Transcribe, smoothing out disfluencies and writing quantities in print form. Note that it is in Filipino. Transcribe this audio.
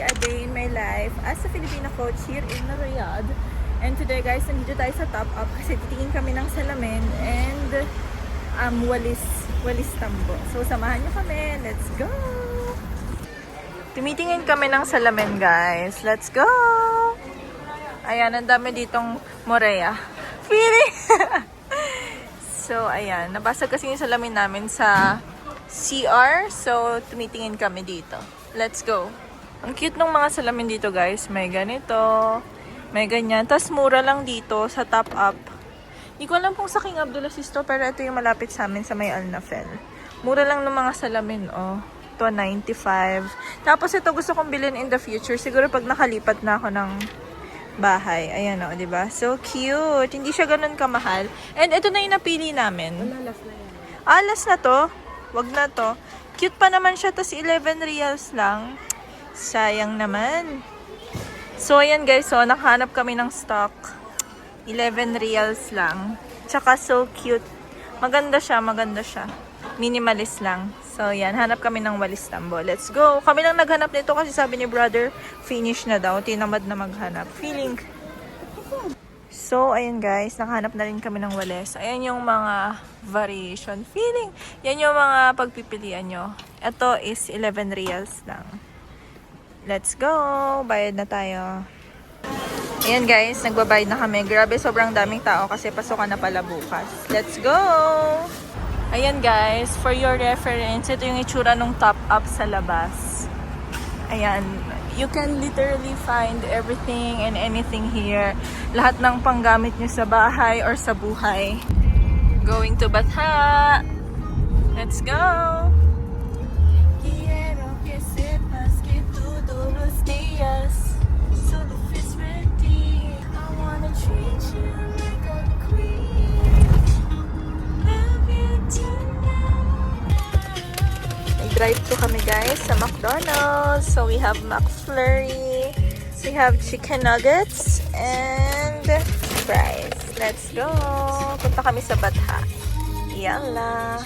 a day in my life as a Filipino coach here in Riyadh. And today guys, nandito tayo sa top up kasi titingin kami ng salamin and walis tambo. So samahan nyo kami, let's go! Tumitingin kami ng salamin guys, let's go! Ayan, ang dami ditong Morea. Feeling! So ayan, nabasag kasi yung salamin namin sa CR, so tumitingin kami dito. Let's go! Ang cute ng mga salamin dito guys, may ganito. May ganyan. Tapos mura lang dito sa top up. Hindi ko alam kung sa King Abdulaziz to, pero ito yung malapit sa amin sa may Al Nafel. Mura lang ng mga salamin, oh. Ito, 95. Tapos ito gusto kong bilhin in the future. Siguro pag nakalipat na ako ng bahay. Ayan, oh, diba? So cute. Hindi siya ganun kamahal. And ito na yung napili namin. Last na yan. Last na to. Wag na to. Cute pa naman siya. Tapos 11 reals lang. Sayang naman. So, ayan guys, so nakahanap kami ng stock. 11 reals lang. Tsaka so cute. Maganda siya, maganda siya. Minimalist lang. So, ayan, hanap kami ng walis tambo. Let's go! Kami lang naghanap nito kasi sabi ni brother, finish na daw. Tinamad na maghanap. Feeling. So, ayan guys, nakahanap na rin kami ng walis. Ayan yung mga variation. Feeling. Yan yung mga pagpipilian nyo. Ito is 11 reals lang. Let's go! Bayad na tayo. Ayan guys, nagbabayad na kami. Grabe, sobrang daming tao kasi pasukan na pala bukas. Let's go! Ayan guys, for your reference, ito yung itsura ng top up sa labas. Ayan, you can literally find everything and anything here. Lahat ng panggamit nyo sa bahay or sa buhay. Going to Batha! Let's go! Drive-thru kami guys sa McDonald's. So we have McFlurry, we have chicken nuggets, and fries. Let's go! Punta kami sa Batha. Yalla!